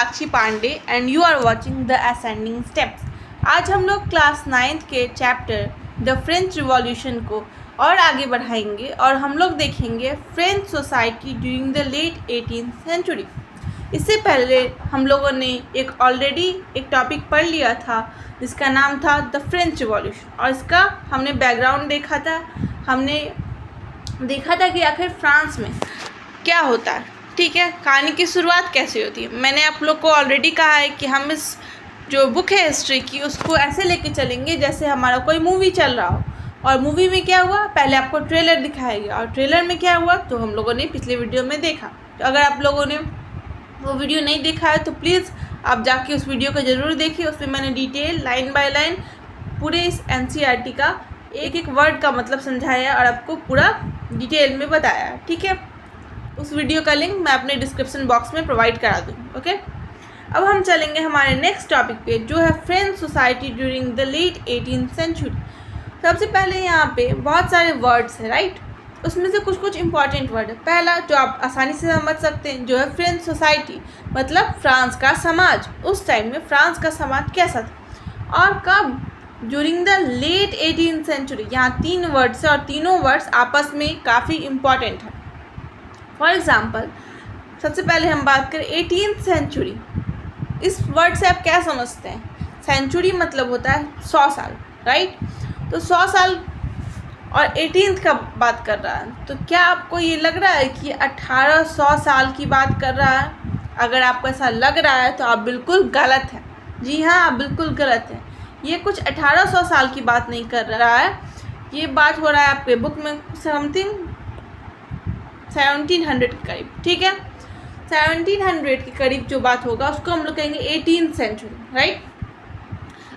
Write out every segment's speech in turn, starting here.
Sakshi Pandey and you are watching the ascending steps. आज हम लोग क्लास 9th के चैप्टर द फ्रेंच रिवॉल्यूशन को और आगे बढ़ाएंगे और हम लोग देखेंगे French society during the late 18th century. इससे पहले हम लोगों ने ऑलरेडी एक टॉपिक पढ़ लिया था जिसका नाम था द फ्रेंच रिवॉल्यूशन और इसका हमने बैकग्राउंड देखा था। हमने देखा था कि आखिर फ्रांस में क्या होता है, ठीक है, कहानी की शुरुआत कैसे होती है। मैंने आप लोग को ऑलरेडी कहा है कि हम इस जो बुक है हिस्ट्री की उसको ऐसे लेके चलेंगे जैसे हमारा कोई मूवी चल रहा हो। और मूवी में क्या हुआ, पहले आपको ट्रेलर दिखाया गया और ट्रेलर में क्या हुआ तो हम लोगों ने पिछले वीडियो में देखा। तो अगर आप लोगों ने वो वीडियो नहीं देखा है तो प्लीज़ आप जाके उस वीडियो को ज़रूर देखिए। उसमें मैंने डिटेल लाइन बाय लाइन पूरे इस NCERT का एक एक वर्ड का मतलब समझाया और आपको पूरा डिटेल में बताया, ठीक है। उस वीडियो का लिंक मैं अपने डिस्क्रिप्शन बॉक्स में प्रोवाइड करा दूँगी, ओके। अब हम चलेंगे हमारे नेक्स्ट टॉपिक पे जो है French society during the late 18th century. सबसे पहले यहाँ पे बहुत सारे वर्ड्स हैं, राइट। उसमें से कुछ इंपॉर्टेंट वर्ड है। पहला जो आप आसानी से समझ सकते हैं जो है फ्रेंच सोसाइटी, मतलब फ्रांस का समाज। उस टाइम में फ्रांस का समाज कैसा था और कब, during the late 18th century. यहाँ 3 वर्ड्स हैं और तीनों वर्ड्स आपस में काफ़ी इम्पॉर्टेंट हैं। फॉर एग्ज़ाम्पल सबसे पहले हम बात करें 18th सेंचुरी। इस वर्ड से आप क्या समझते हैं? सेंचुरी मतलब होता है 100 साल, राइट। तो 100 साल और 18th का बात कर रहा है, तो क्या आपको ये लग रहा है कि 1800 साल की बात कर रहा है? अगर आपको ऐसा लग रहा है तो आप बिल्कुल गलत हैं। जी हाँ, आप बिल्कुल गलत हैं। ये कुछ 1800 साल की बात नहीं कर रहा है, ये बात हो रहा है आपके बुक में समथिंग 1700 के करीब, ठीक है। 1700 के करीब जो बात होगा उसको हम लोग कहेंगे 18th सेंचुरी, राइट।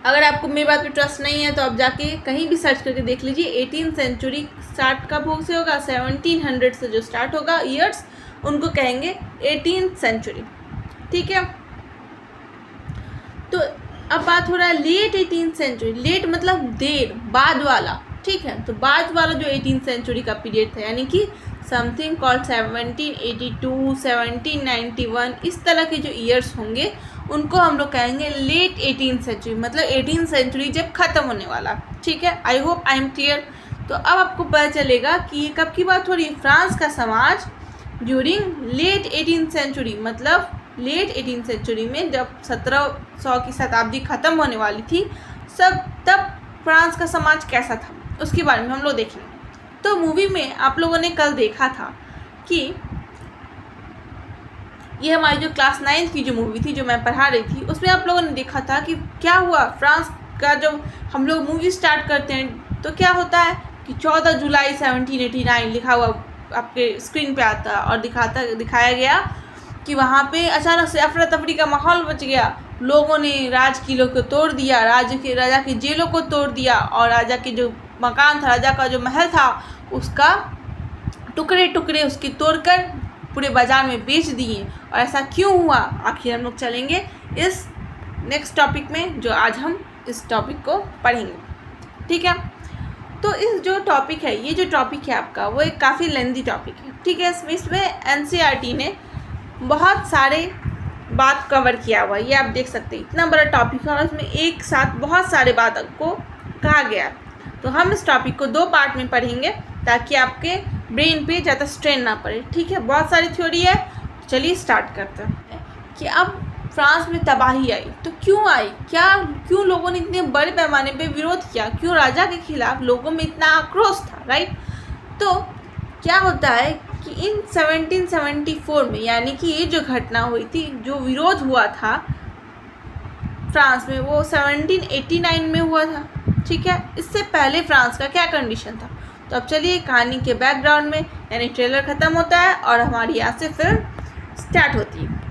अगर आपको मेरी बात पे ट्रस्ट नहीं है तो आप जाके कहीं भी सर्च करके देख लीजिए 18th सेंचुरी स्टार्ट कब से होगा। 1700 से जो स्टार्ट होगा ईयर्स उनको कहेंगे 18th सेंचुरी, ठीक है। तो अब बात हो रहा है लेट 18th सेंचुरी। लेट मतलब देर, बाद वाला, ठीक है। तो बाद वाला जो 18th सेंचुरी का पीरियड था यानी कि समथिंग कॉल्ड 1782, 1791, इस तरह के जो ईयर्स होंगे उनको हम लोग कहेंगे लेट 18th सेंचुरी, मतलब 18th सेंचुरी जब ख़त्म होने वाला, ठीक है। I hope I am clear. तो अब आपको पता चलेगा कि ये कब की बात हो रही है। फ्रांस का समाज ड्यूरिंग लेट 18th सेंचुरी, मतलब लेट 18th सेंचुरी में जब 1700 की शताब्दी ख़त्म होने वाली थी तब फ्रांस का समाज कैसा था उसके बारे में हम लोग देखेंगे। तो मूवी में आप लोगों ने कल देखा था कि ये हमारी जो क्लास 9th की जो मूवी थी जो मैं पढ़ा रही थी उसमें आप लोगों ने देखा था कि क्या हुआ। फ्रांस का जब हम लोग मूवी स्टार्ट करते हैं तो क्या होता है कि 14 जुलाई 1789 लिखा हुआ आपके स्क्रीन पे आता है और दिखाया गया कि वहाँ पे अचानक से अफरा तफरी का माहौल बच गया। लोगों ने राजकिलों को तोड़ दिया, राजा की जेलों को तोड़ दिया और राजा के जो मकान था, राजा का जो महल था उसका टुकड़े टुकड़े उसके तोड़कर पूरे बाज़ार में बेच दिए। और ऐसा क्यों हुआ आखिर हम लोग चलेंगे इस नेक्स्ट टॉपिक में जो आज हम इस टॉपिक को पढ़ेंगे, ठीक है। तो इस जो टॉपिक है, ये जो टॉपिक है आपका वो एक काफ़ी लेंथी टॉपिक है, ठीक है। इसमें NCERT ने बहुत सारे बात कवर किया हुआ है, ये आप देख सकते हैं। इतना बड़ा टॉपिक है और इसमें एक साथ बहुत सारे बात आपको कहा गया है। तो हम इस टॉपिक को 2 पार्ट में पढ़ेंगे ताकि आपके ब्रेन पे ज़्यादा स्ट्रेन ना पड़े, ठीक है। बहुत सारी थ्योरी है, चलिए स्टार्ट करते हैं कि अब फ्रांस में तबाही आई तो क्यों आई, क्यों लोगों ने इतने बड़े पैमाने पे विरोध किया, क्यों राजा के खिलाफ लोगों में इतना आक्रोश था, राइट। तो क्या होता है कि इन 1774 में, यानी कि ये जो घटना हुई थी, जो विरोध हुआ था फ्रांस में, वो 1789 में हुआ था, ठीक है। इससे पहले फ्रांस का क्या कंडीशन था। तो अब चलिए कहानी के बैकग्राउंड में, यानी ट्रेलर ख़त्म होता है और हमारी यहाँ से फिल्म स्टार्ट होती है।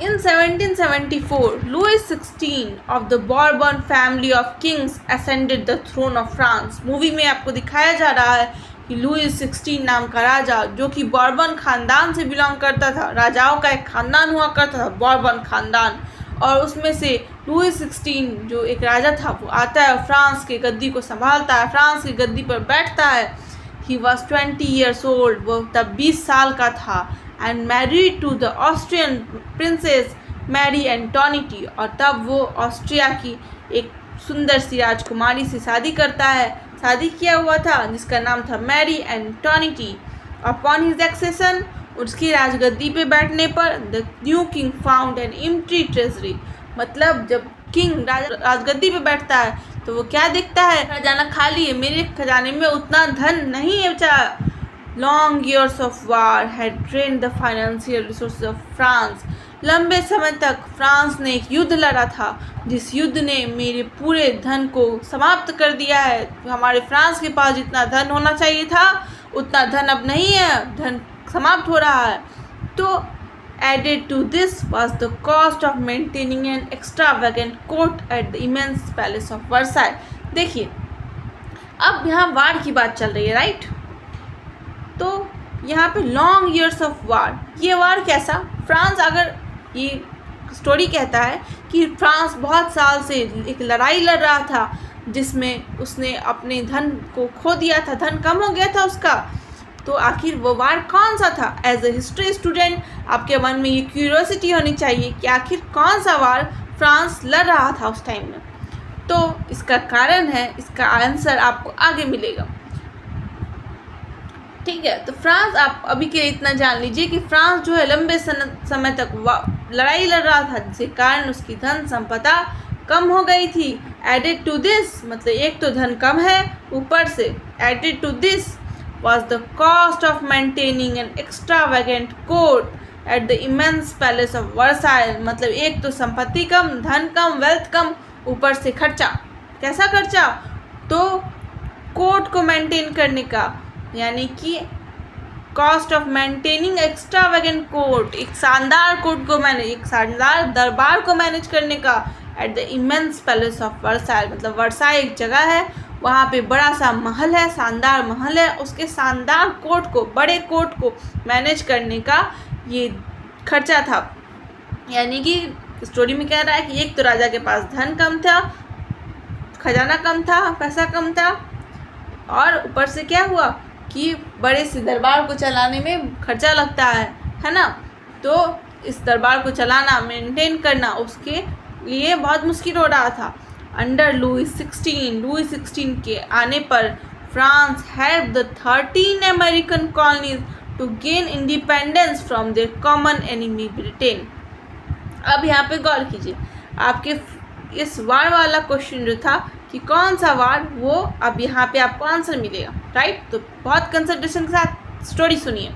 In 1774, Louis XVI of the Bourbon family of kings ascended the throne of France. Movie में आपको दिखाया जा रहा है कि लुइस 16 नाम का राजा जो कि बॉर्बन ख़ानदान से बिलोंग करता था, राजाओं का एक ख़ानदान हुआ करता था बॉर्बन ख़ानदान, और उसमें से लुइस 16 जो एक राजा था वो आता है और फ्रांस के गद्दी को संभालता है, फ्रांस की गद्दी पर बैठता है। ही वॉज 20 years old, वो तब 20 साल का था। And married to the Austrian princess Marie Antoinette, और तब वो ऑस्ट्रिया की एक सुंदर सी राजकुमारी से शादी करता है। शादी किया हुआ था जिसका नाम था मैरी एंटोनिटी। अपॉन हिज एक्सेशन, उसकी राजगद्दी पे बैठने पर, the new king found an empty treasury, मतलब जब किंग राजगद्दी पे बैठता है तो वो क्या देखता है, खजाना खाली है, मेरे खजाने में उतना धन नहीं है बचा। Long years of war had drained the financial resources of France, लंबे समय तक फ्रांस ने एक युद्ध लड़ा था जिस युद्ध ने मेरे पूरे धन को समाप्त कर दिया है। हमारे फ्रांस के पास जितना धन होना चाहिए था उतना धन अब नहीं है, धन समाप्त हो रहा है। तो added to this was the cost of maintaining an extravagant court at the immense palace of Versailles। देखिए अब यहाँ वार की बात चल रही है, राइट। तो यहाँ पे लॉन्ग ईयर्स ऑफ वार, ये वार कैसा, फ्रांस, अगर ये स्टोरी कहता है कि फ्रांस बहुत साल से एक लड़ाई लड़ रहा था जिसमें उसने अपने धन को खो दिया था, धन कम हो गया था उसका। तो आखिर वो वार कौन सा था? एज ए हिस्ट्री स्टूडेंट आपके मन में ये क्यूरियोसिटी होनी चाहिए कि आखिर कौन सा वार फ्रांस लड़ रहा था उस टाइम में। तो इसका कारण है, इसका आंसर आपको आगे मिलेगा, ठीक है। तो फ्रांस, आप अभी के लिए इतना जान लीजिए कि फ्रांस जो है लंबे समय तक लड़ाई लड़ रहा था जिसके कारण उसकी धन संपदा कम हो गई थी। एडेड टू दिस, मतलब एक तो धन कम है, ऊपर से added to this was the cost of maintaining an extravagant court at the immense palace of Versailles, मतलब एक तो संपत्ति कम, धन कम, वेल्थ कम, ऊपर से खर्चा। कैसा खर्चा? तो कोर्ट को मेंटेन करने का, यानी कि cost of maintaining extravagant court, एक शानदार कोर्ट को मैनेज, एक शानदार दरबार को मैनेज करने का, at the immense palace of Versailles, मतलब वर्साई एक जगह है, वहाँ पे बड़ा सा महल है, शानदार महल है, उसके शानदार कोर्ट को, बड़े कोर्ट को मैनेज करने का ये खर्चा था। यानी कि स्टोरी में कह रहा है कि एक तो राजा के पास धन कम था, खजाना कम था, पैसा कम था, और ऊपर से क्या हुआ कि बड़े से दरबार को चलाने में खर्चा लगता है ना। तो इस दरबार को चलाना, मेंटेन करना उसके लिए बहुत मुश्किल हो रहा था। अंडर लुई 16 के आने पर France had the 13 American colonies to gain independence from their common enemy Britain. अब यहाँ पे गौर कीजिए, आपके इस वार वाला क्वेश्चन जो था कि कौन सा वार, वो अब यहाँ पे आपको आंसर मिलेगा, राइट। तो बहुत कंसंट्रेशन के साथ स्टोरी सुनिए।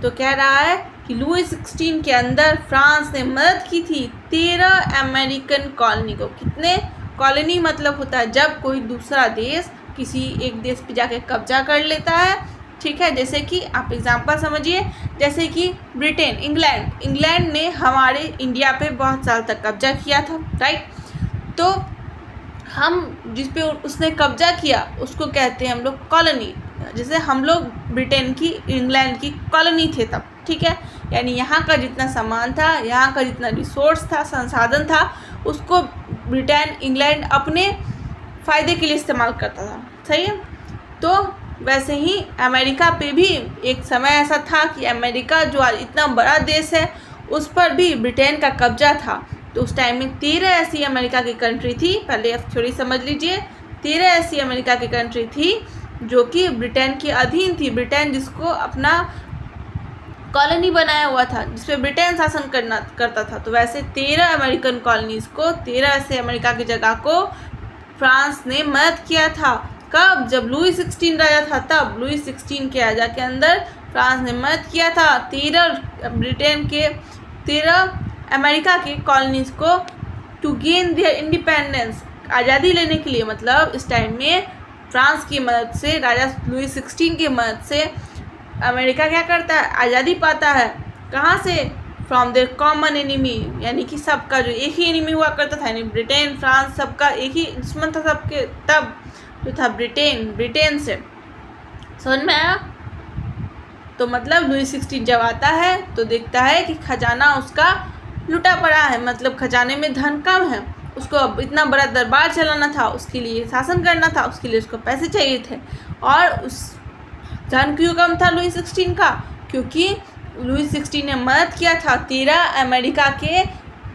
तो कह रहा है कि लुई 16 के अंदर फ्रांस ने मदद की थी 13 अमेरिकन कॉलोनी को। कितने कॉलोनी मतलब होता है जब कोई दूसरा देश किसी एक देश पे जाके कब्जा कर लेता है, ठीक है। जैसे कि आप एग्जांपल समझिए, जैसे कि ब्रिटेन, इंग्लैंड ने हमारे इंडिया पे बहुत साल तक कब्जा किया था, राइट। तो हम जिस पे उसने कब्जा किया उसको कहते हैं हम लोग कॉलोनी। जैसे हम लोग ब्रिटेन की, इंग्लैंड की कॉलोनी थे तब, ठीक है। यानी यहाँ का जितना सामान था, यहाँ का जितना रिसोर्स था, संसाधन था, उसको ब्रिटेन, इंग्लैंड अपने फ़ायदे के लिए इस्तेमाल करता था, सही है। तो वैसे ही अमेरिका पे भी एक समय ऐसा था कि अमेरिका जो आज इतना बड़ा देश है उस पर भी ब्रिटेन का कब्जा था। तो उस टाइम में 13 ऐसी अमेरिका की कंट्री थी, पहले आप थोड़ी समझ लीजिए, 13 ऐसी अमेरिका की कंट्री थी जो कि ब्रिटेन के अधीन थी। ब्रिटेन जिसको अपना कॉलोनी बनाया हुआ था, जिस पे ब्रिटेन शासन करता था। तो वैसे 13 अमेरिकन कॉलोनीज़ को, 13 ऐसे अमेरिका की जगह को फ्रांस ने मदद किया था। कब? जब लुई 16 राजा था, तब लुई 16 के राजा के अंदर फ्रांस ने मदद किया था 13 ब्रिटेन के 13 अमेरिका के कॉलोनीज़ को टू गेन देयर इंडिपेंडेंस, आज़ादी लेने के लिए। मतलब इस टाइम में फ्रांस की मदद से, राजा लुई 16 की मदद से अमेरिका क्या करता है, आज़ादी पाता है। कहाँ से? फ्रॉम देयर कॉमन एनिमी, यानी कि सबका जो एक ही एनिमी हुआ करता था, यानी ब्रिटेन, फ्रांस, सबका एक ही दुश्मन था सबके, तब जो था ब्रिटेन से। समझ में आया? तो मतलब लुई 16 जब आता है तो देखता है कि खजाना उसका लुटा पड़ा है, मतलब खजाने में धन कम है, उसको अब इतना बड़ा दरबार चलाना था, उसके लिए शासन करना था, उसके लिए उसको पैसे चाहिए थे। और उस धन क्यों कम था लुई 16 का? क्योंकि लुई 16 ने मदद किया था 13 अमेरिका के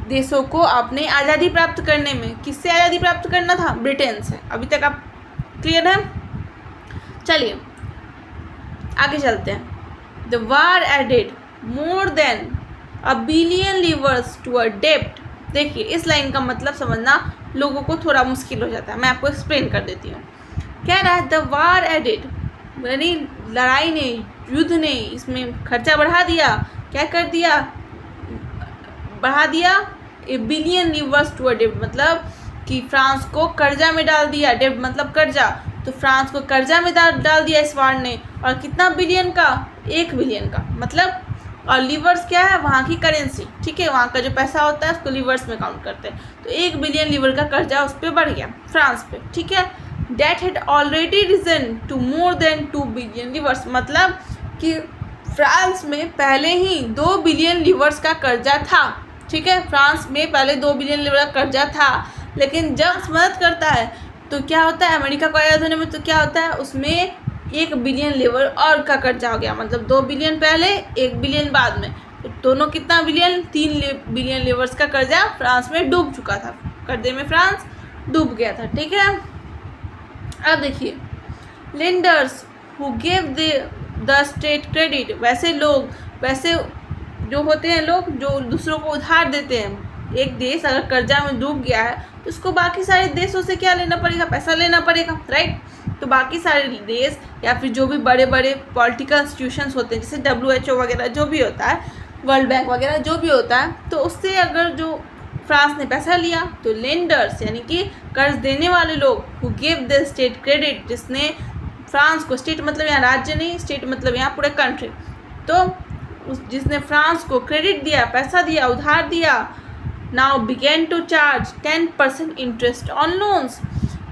देशों को अपने आज़ादी प्राप्त करने में। किससे आज़ादी प्राप्त करना था? ब्रिटेन से। अभी तक आप क्लियर है? चलिए आगे चलते हैं। The war added more than $1 billion to a डेब्ट। देखिए इस लाइन का मतलब समझना लोगों को थोड़ा मुश्किल हो जाता है, मैं आपको एक्सप्लेन कर देती हूँ। कह रहा है द वार एडेड, यानी लड़ाई ने, युद्ध ने इसमें खर्चा बढ़ा दिया। क्या कर दिया? बढ़ा दिया $1 billion टू अ डेब्ट, मतलब कि फ्रांस को कर्जा में डाल दिया। डेब्ट मतलब कर्जा, तो फ्रांस को कर्जा में डाल दिया इस वार ने। और कितना बिलियन का? 1 बिलियन का। मतलब और लीवर्स क्या है? वहाँ की करेंसी, ठीक है, वहाँ का जो पैसा होता है उसको लीवर्स में काउंट करते हैं। तो 1 बिलियन लीवर का कर्जा उस पर बढ़ गया, फ्रांस पे, ठीक है। Debt had already risen to more than 2 billion livres, मतलब कि फ्रांस में पहले ही 2 बिलियन लीवर्स का कर्जा था, ठीक है। फ्रांस में पहले 2 बिलियन लीवर का कर्जा था, लेकिन जब मदद करता है तो क्या होता है? अमेरिका को आज़ाद होने में तो क्या होता है? उसमें 1 बिलियन लीवर और का कर्जा हो गया, मतलब 2 बिलियन पहले, 1 बिलियन बाद में, तो दोनों कितना बिलियन? 3 बिलियन लीवर्स का कर्जा फ्रांस में डूब चुका था। कर्जे में फ्रांस डूब गया था, ठीक है। अब देखिए, lenders who give the state credit, वैसे लोग, वैसे जो होते हैं लोग जो दूसरों को उधार देते हैं। एक देश अगर कर्जा में डूब गया है तो उसको बाकी सारे देशों से क्या लेना पड़ेगा? पैसा लेना पड़ेगा, राइट। तो बाकी सारे देश या फिर जो भी बड़े बड़े पॉलिटिकल इंस्टीट्यूशंस होते हैं, जैसे WHO वगैरह जो भी होता है, वर्ल्ड बैंक वगैरह जो भी होता है, तो उससे अगर जो फ्रांस ने पैसा लिया तो लेंडर्स यानी कि कर्ज देने वाले लोग, who give the state credit, जिसने फ्रांस को, स्टेट मतलब यहाँ राज्य नहीं, स्टेट मतलब यहाँ पूरे कंट्री, तो जिसने फ्रांस को क्रेडिट दिया, पैसा दिया, उधार दिया, now began to charge 10% interest on loans.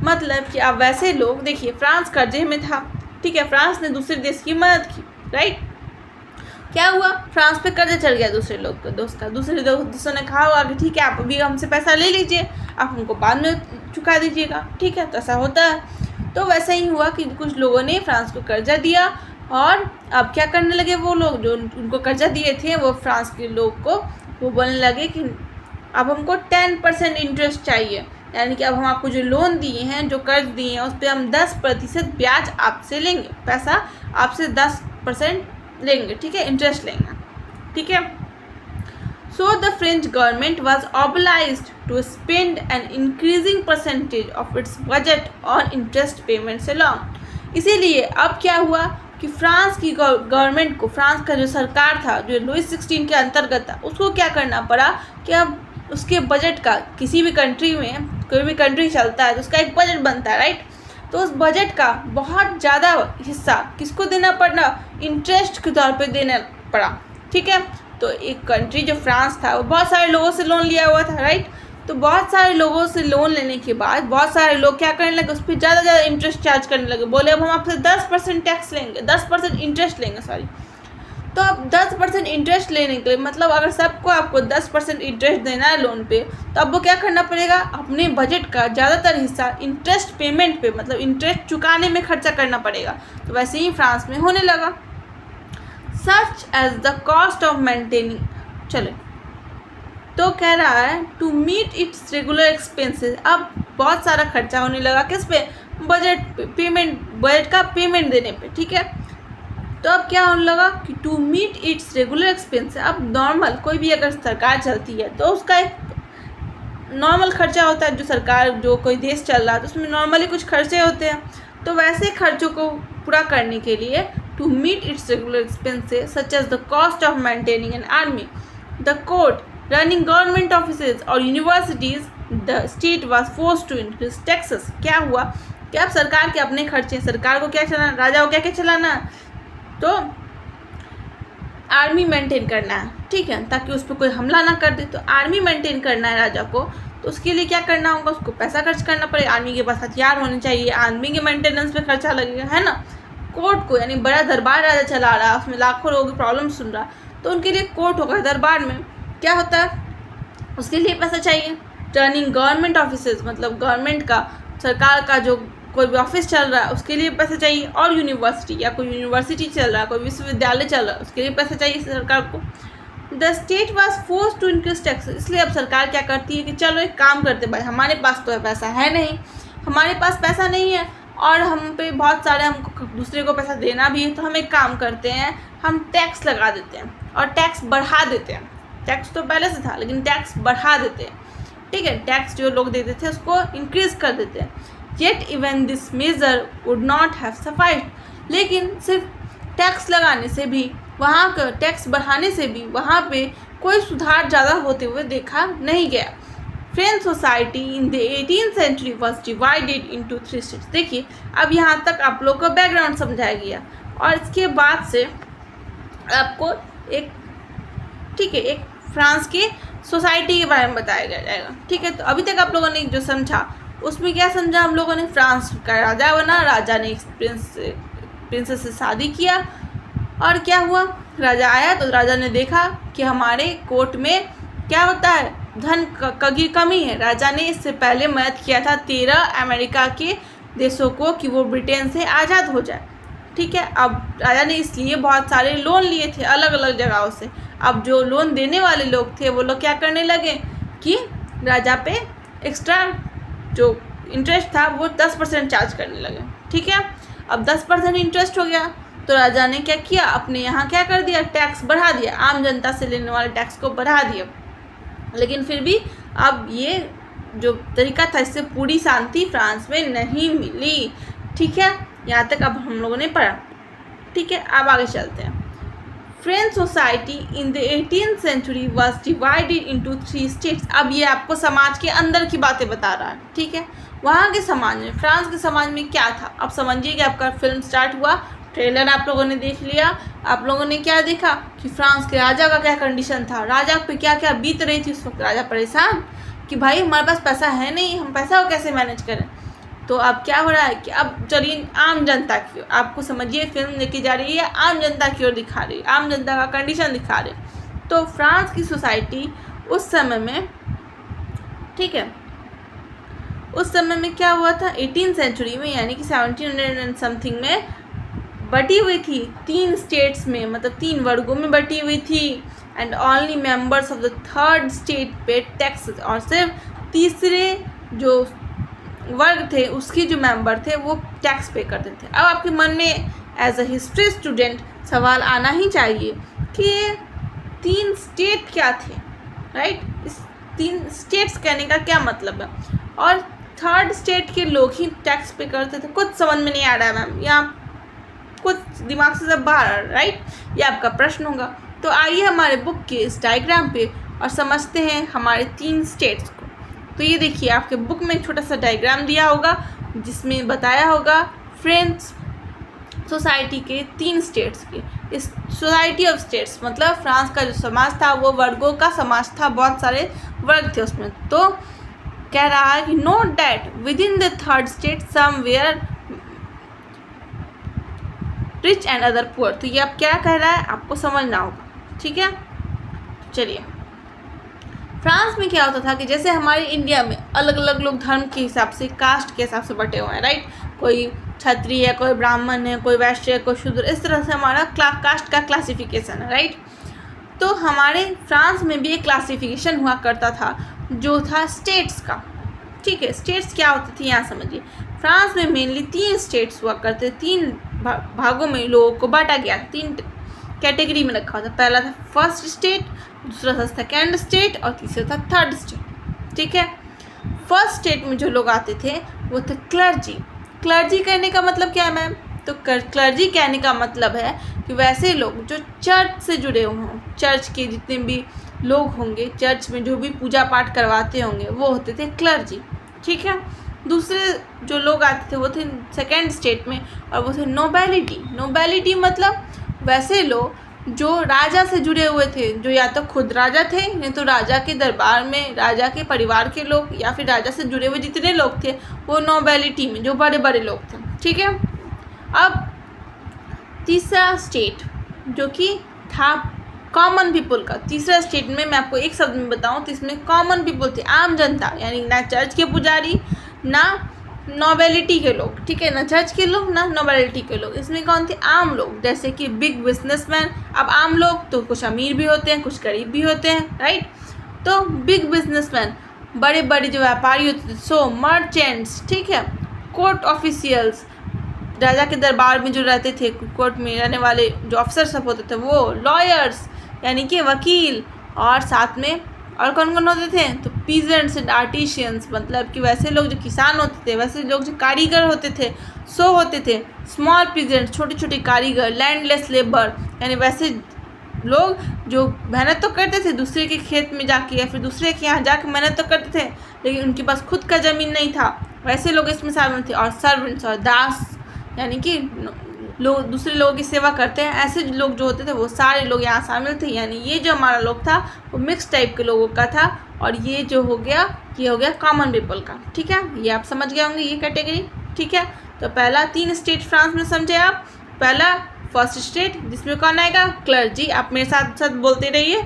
मतलब कि अब वैसे लोग, देखिए फ्रांस कर्जे में था, ठीक है, फ्रांस ने दूसरे देश की मदद की, राइट। क्या हुआ? फ्रांस पे कर्जा चढ़ गया दूसरे लोग का, दोस्त का। दूसरे दोस्तों ने कहा होगा कि ठीक है आप अभी हमसे पैसा ले लीजिए, आप हमको बाद में चुका दीजिएगा, ठीक है। तो ऐसा होता है। तो वैसा ही हुआ कि कुछ लोगों ने फ्रांस को कर्जा दिया, और अब क्या करने लगे वो लोग जो उनको कर्जा दिए थे, वो फ्रांस के लोग को वो बोलने लगे कि अब हमको 10% इंटरेस्ट चाहिए, यानी कि अब हम आपको जो लोन दिए हैं, जो कर्ज दिए हैं, उस पर हम 10% ब्याज आपसे लेंगे, पैसा आपसे 10% लेंगे, ठीक है, इंटरेस्ट लेंगे, ठीक है। So the French government was obliged to spend an increasing percentage of its budget on interest payments along. इसीलिए अब क्या हुआ कि फ्रांस की गवर्नमेंट को, फ्रांस का जो सरकार था जो लुई 16 के अंतर्गत था, उसको क्या करना पड़ा कि अब उसके बजट का, किसी भी कंट्री में कोई भी कंट्री चलता है तो उसका एक बजट बनता है, राइट। तो उस बजट का बहुत ज़्यादा हिस्सा किसको देना पड़ा? इंटरेस्ट के तौर पे देना पड़ा, ठीक है। तो एक कंट्री जो फ्रांस था वो बहुत सारे लोगों से लोन लिया हुआ था, राइट। तो बहुत सारे लोगों से लोन लेने के बाद बहुत सारे लोग क्या करने लगे? उस पर ज़्यादा इंटरेस्ट चार्ज करने लगे। बोले अब हम आपसे 10% टैक्स लेंगे, 10% इंटरेस्ट लेंगे, सॉरी। तो अब 10% इंटरेस्ट लेने के लिए, मतलब अगर सबको आपको 10% इंटरेस्ट देना है लोन पे, तो अब वो क्या करना पड़ेगा? अपने बजट का ज़्यादातर हिस्सा इंटरेस्ट पेमेंट पे, मतलब इंटरेस्ट चुकाने में खर्चा करना पड़ेगा। तो वैसे ही फ्रांस में होने लगा। Such as the cost of maintaining, चलो, तो कह रहा है to meet its regular expenses. अब बहुत सारा खर्चा होने लगा किस पे? बजट पे, पेमेंट, बजट का पेमेंट देने पे, ठीक है। तो अब क्या होने लगा कि to meet its regular expense, अब नॉर्मल कोई भी अगर सरकार चलती है तो उसका एक नॉर्मल खर्चा होता है, जो सरकार, जो कोई देश चल रहा है तो उसमें नॉर्मली कुछ खर्चे होते हैं। तो वैसे खर्चों को पूरा करने के लिए to meet its regular expenses such as the cost of maintaining an army, the court, running government offices और universities, the state was forced to increase taxes. क्या हुआ कि अब सरकार के अपने खर्चे, सरकार को क्या चलाना, राजा को क्या क्या चलाना है, तो आर्मी मेंटेन करना है, ठीक है, ताकि उस पर कोई हमला ना कर दे। तो आर्मी मेंटेन करना है राजा को, तो उसके लिए क्या करना होगा? उसको पैसा खर्च करना पड़ेगा। आर्मी के पास हथियार होने चाहिए, आर्मी के मेंटेनेंस पे खर्चा लगेगा, है ना। कोर्ट को, यानी बड़ा दरबार राजा चला रहा है, उसमें लाखों लोगों की प्रॉब्लम सुन रहा, तो उनके लिए कोर्ट होगा। दरबार में क्या होता है? उसके लिए पैसा चाहिए। रनिंग गवर्नमेंट ऑफिसेज, मतलब गवर्नमेंट का, सरकार का जो कोई भी ऑफिस चल रहा है उसके लिए पैसा चाहिए, और यूनिवर्सिटी या कोई यूनिवर्सिटी चल रहा है, कोई विश्वविद्यालय चल रहा है उसके लिए पैसा चाहिए सरकार को। The state was force to increase tax, इसलिए अब सरकार क्या करती है कि चलो एक काम करते भाई, हमारे पास तो पैसा है नहीं, हमारे पास पैसा नहीं है और हम पे बहुत सारे हमको दूसरे को पैसा देना भी है, तो हम एक काम करते हैं, हम टैक्स लगा देते हैं और टैक्स बढ़ा देते हैं। टैक्स तो पहले से था लेकिन टैक्स बढ़ा देते हैं, ठीक है, टैक्स जो लोग देते थे उसको इंक्रीज कर देते हैं। Yet even this measure would not have sufficed, लेकिन सिर्फ टैक्स लगाने से भी, वहाँ का टैक्स बढ़ाने से भी वहाँ पे कोई सुधार ज़्यादा होते हुए देखा नहीं गया। French society in the 18th century was divided into 3 states. देखिए अब यहाँ तक आप लोग को बैकग्राउंड समझाया गया और इसके बाद से आपको एक, ठीक है, एक फ्रांस की सोसाइटी के बारे में बताया जाएगा, ठीक है। तो अभी तक आप लोगों ने जो समझा उसमें क्या समझा हम लोगों ने, फ्रांस का राजा बना, राजा ने प्रिंसेस से शादी किया और क्या हुआ, राजा आया तो राजा ने देखा कि हमारे कोर्ट में क्या होता है, धन की कमी है। राजा ने इससे पहले मदद किया था 13 अमेरिका के देशों को कि वो ब्रिटेन से आज़ाद हो जाए, ठीक है। अब राजा ने इसलिए बहुत सारे लोन लिए थे अलग अलग जगहों से। अब जो लोन देने वाले लोग थे वो लोग क्या करने लगे कि राजा पे एक्स्ट्रा जो इंटरेस्ट था वो 10% चार्ज करने लगे, ठीक है। अब 10% इंटरेस्ट हो गया तो राजा ने क्या किया, अपने यहाँ क्या कर दिया, टैक्स बढ़ा दिया, आम जनता से लेने वाले टैक्स को बढ़ा दिया। लेकिन फिर भी अब ये जो तरीका था इससे पूरी शांति फ्रांस में नहीं मिली, ठीक है। यहाँ तक अब हम लोगों ने पढ़ा, ठीक है। अब आगे चलते हैं। French society in the 18th century was divided into 3 states. अब ये आपको समाज के अंदर की बातें बता रहा है, ठीक है। वहाँ के समाज में, फ्रांस के समाज में क्या था, अब समझिए कि आपका फिल्म स्टार्ट हुआ, ट्रेलर आप लोगों ने देख लिया, आप लोगों ने क्या देखा कि फ्रांस के राजा का क्या कंडीशन था, राजा पे क्या क्या बीत रही थी उस वक्त। राजा परेशान कि भाई हमारे पास पैसा है नहीं, हम पैसा को कैसे मैनेज करें। तो अब क्या हो रहा है कि अब चलिए आम जनता की ओर, आपको समझिए फिल्म लेके जा रही है, आम जनता की ओर दिखा रही है, आम जनता का कंडीशन दिखा रही है। तो फ्रांस की सोसाइटी उस समय में, ठीक है, उस समय में क्या हुआ था, 18th सेंचुरी में यानी कि 1700 एंड समथिंग में बटी हुई थी 3 स्टेट्स में, मतलब 3 वर्गों में बटी हुई थी। And only members of the 3rd state पे टैक्स, और सिर्फ तीसरे जो वर्ग थे उसके जो मेंबर थे वो टैक्स पे करते थे। अब आपके मन में एज अ हिस्ट्री स्टूडेंट सवाल आना ही चाहिए कि ये 3 स्टेट क्या थे, राइट। इस 3 स्टेट्स कहने का क्या मतलब है, और 3rd स्टेट के लोग ही टैक्स पे करते थे। कुछ समझ में नहीं आ रहा है मैम, यहाँ कुछ दिमाग से सब बाहर, राइट, ये आपका प्रश्न होगा। तो आइए हमारे बुक के इस डायग्राम पे और समझते हैं हमारे 3 स्टेट्स को। तो ये देखिए आपके बुक में एक छोटा सा डायग्राम दिया होगा जिसमें बताया होगा फ्रेंच सोसाइटी के 3 स्टेट्स के। इस सोसाइटी ऑफ स्टेट्स मतलब फ्रांस का जो समाज था वो वर्गों का समाज था, बहुत सारे वर्ग थे उसमें। तो कह रहा है कि note that with in the 3rd state somewhere rich and other poor. तो ये अब क्या कह रहा है आपको समझना होगा, ठीक है। चलिए, फ्रांस में क्या होता था कि जैसे हमारे इंडिया में अलग अलग लोग धर्म के हिसाब से, कास्ट के हिसाब से बटे हुए हैं, राइट। कोई क्षत्रिय है, कोई ब्राह्मण है, कोई वैश्य है, कोई शूद्र, इस तरह से हमारा कास्ट का क्लासिफिकेशन है, राइट। तो हमारे फ्रांस में भी एक क्लासिफिकेशन हुआ करता था जो था स्टेट्स का, ठीक है। स्टेट्स क्या होती थी यहाँ समझिए। फ्रांस में मेनली 3 स्टेट्स हुआ करते, 3 भागों में लोगों को बांटा गया, 3 कैटेगरी में रखा था। पहला था 1st स्टेट, दूसरा था 2nd स्टेट और तीसरा था 3rd स्टेट, ठीक है। 1st स्टेट में जो लोग आते थे वो थे क्लर्जी। क्लर्जी कहने का मतलब क्या है मैम, तो क्लर्जी कहने का मतलब है कि वैसे लोग जो चर्च से जुड़े हुए हों, चर्च के जितने भी लोग होंगे, चर्च में जो भी पूजा पाठ करवाते होंगे वो होते थे क्लर्जी, ठीक है। दूसरे जो लोग आते थे वो थे 2nd स्टेट में और वो थे नोबेलिटी। नोबेलिटी मतलब वैसे लोग जो राजा से जुड़े हुए थे, जो या तो खुद राजा थे नहीं तो राजा के दरबार में, राजा के परिवार के लोग या फिर राजा से जुड़े हुए जितने लोग थे वो नोबेलिटी में, जो बड़े बड़े लोग थे, ठीक है। अब तीसरा स्टेट जो कि था कॉमन पीपल का, तीसरा स्टेट में मैं आपको एक शब्द में बताऊं तो इसमें कॉमन पीपल थे, आम जनता, यानी ना चर्च के पुजारी, ना नोबेलिटी के लोग, ठीक है, ना जज के लोग ना नोबेलिटी के लोग। इसमें कौन थे? आम लोग, जैसे कि बिग बिजनेसमैन। अब आम लोग तो कुछ अमीर भी होते हैं, कुछ गरीब भी होते हैं, राइट। तो बिग बिजनेसमैन बड़े बड़े जो व्यापारी होते थे। सो मर्चेंट्स, ठीक है, कोर्ट ऑफिशियल्स, राजा के दरबार में जो रहते थे, कोर्ट में रहने वाले जो अफसर सब होते थे वो, लॉयर्स यानी कि वकील, और साथ में और कौन कौन होते थे? तो पीजेंट्स एंड आर्टिशियंस, मतलब कि वैसे लोग जो किसान होते थे, वैसे लोग जो कारीगर होते थे, सो होते थे स्मॉल पीजेंट्स, छोटे छोटे कारीगर, लैंडलेस लेबर यानी वैसे लोग जो मेहनत तो करते थे दूसरे के खेत में जाके या फिर दूसरे के यहाँ जाके मेहनत तो करते थे, लेकिन उनके पास खुद का ज़मीन नहीं था, वैसे लोग इसमें शामिल थे। और सर्वेंट्स और दास यानी कि लोग दूसरे लोगों की सेवा करते हैं, ऐसे लोग जो होते थे वो सारे लोग यहाँ शामिल थे। यानी ये जो हमारा लोग था वो मिक्स टाइप के लोगों का था, और ये जो हो गया ये हो गया कॉमन पीपल का, ठीक है। ये आप समझ गए होंगे ये कैटेगरी, ठीक है। तो पहला 3 स्टेट फ्रांस में समझे आप। पहला फर्स्ट स्टेट जिसमें कौन आएगा? क्लर्जी। आप मेरे साथ साथ बोलते रहिए।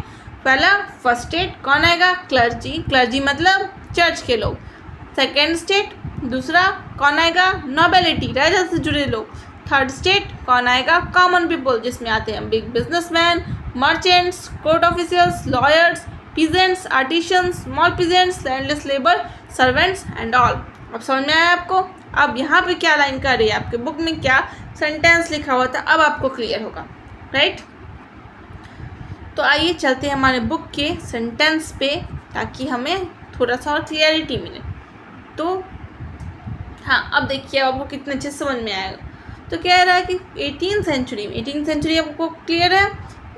पहला फर्स्ट स्टेट कौन आएगा? क्लर्जी। क्लर्जी मतलब चर्च के लोग। सेकेंड स्टेट दूसरा कौन आएगा? नोबेलिटी, राजा से जुड़े लोग। थर्ड स्टेट कौन आएगा? कॉमन पीपल, जिसमें आते हैं big businessman, merchants, court officials, lawyers, peasants, artisans, small peasants, landless labour, servants and all. अब समझ में आया आपको? अब यहाँ पे क्या लाइन कर रही है आपके बुक में, क्या सेंटेंस लिखा हुआ था, अब आपको क्लियर होगा, राइट। तो आइए चलते हैं हमारे बुक के सेंटेंस पे, ताकि हमें थोड़ा सा और क्लियरिटी मिले। तो हाँ, अब देखिए आपको कितने अच्छे समझ में आएगा। तो कह रहा है कि 18th सेंचुरी आपको क्लियर है।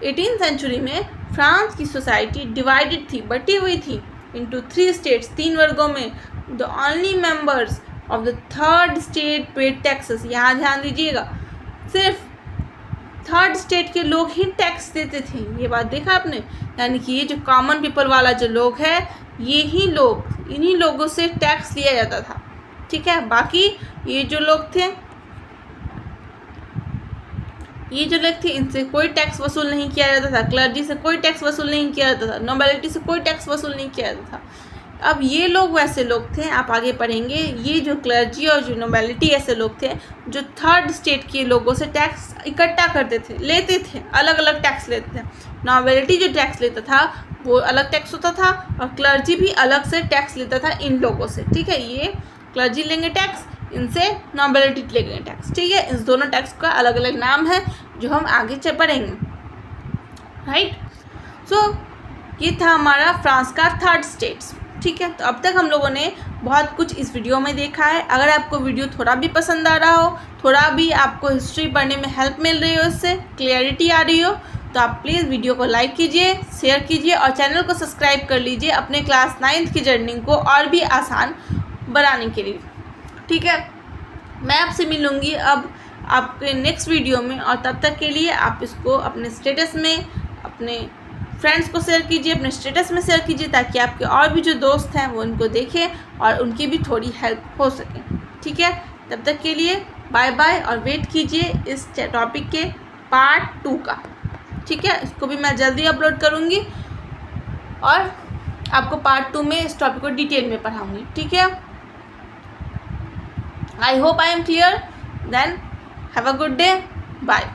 18th सेंचुरी में फ्रांस की सोसाइटी डिवाइडेड थी, बटी हुई थी इनटू 3 स्टेट्स, 3 वर्गों में। The only members of the third state paid taxes. यहाँ ध्यान दीजिएगा, सिर्फ थर्ड स्टेट के लोग ही टैक्स देते थे, ये बात देखा आपने। यानी कि ये जो कॉमन पीपल वाला जो लोग है, ये ही लोग, इन्हीं लोगों से टैक्स लिया जाता था, ठीक है। बाकी ये जो लोग थे इनसे कोई टैक्स वसूल नहीं किया जाता था। क्लर्जी से कोई टैक्स वसूल नहीं किया जाता था। नोबेलिटी से कोई टैक्स वसूल नहीं किया जाता था। अब ये लोग वैसे लोग थे, आप आगे पढ़ेंगे, ये जो क्लर्जी और जो नोबेलिटी ऐसे लोग थे जो थर्ड स्टेट के लोगों से टैक्स इकट्ठा करते थे, लेते थे, अलग अलग टैक्स लेते थे। नोबेलिटी जो टैक्स लेता था वो अलग टैक्स होता था, और क्लर्जी भी अलग से टैक्स लेता था इन लोगों से, ठीक है। ये क्लर्जी लेंगे टैक्स, इनसे नोबेलिटी लेंगे टैक्स, ठीक है। इस दोनों टैक्स का अलग अलग नाम है जो हम आगे पढ़ेंगे, राइट। सो ये था हमारा फ्रांस का थर्ड स्टेट्स, ठीक है। तो अब तक हम लोगों ने बहुत कुछ इस वीडियो में देखा है। अगर आपको वीडियो थोड़ा भी पसंद आ रहा हो, थोड़ा भी आपको हिस्ट्री पढ़ने में हेल्प मिल रही हो, इससे क्लियरिटी आ रही हो, तो आप प्लीज़ वीडियो को लाइक कीजिए, शेयर कीजिए और चैनल को सब्सक्राइब कर लीजिए अपने क्लास 9th की जर्नी को और भी आसान बनाने के लिए, ठीक है। मैं आपसे मिलूँगी अब आपके नेक्स्ट वीडियो में, और तब तक के लिए आप इसको अपने स्टेटस में, अपने फ्रेंड्स को शेयर कीजिए, अपने स्टेटस में शेयर कीजिए, ताकि आपके और भी जो दोस्त हैं वो इनको देखें और उनकी भी थोड़ी हेल्प हो सके, ठीक है। तब तक के लिए बाय बाय, और वेट कीजिए इस टॉपिक के पार्ट 2 का, ठीक है। इसको भी मैं जल्दी अपलोड करूँगी और आपको पार्ट 2 में इस टॉपिक को डिटेल में पढ़ाऊँगी, ठीक है। I hope I am clear. Then have a good day. Bye.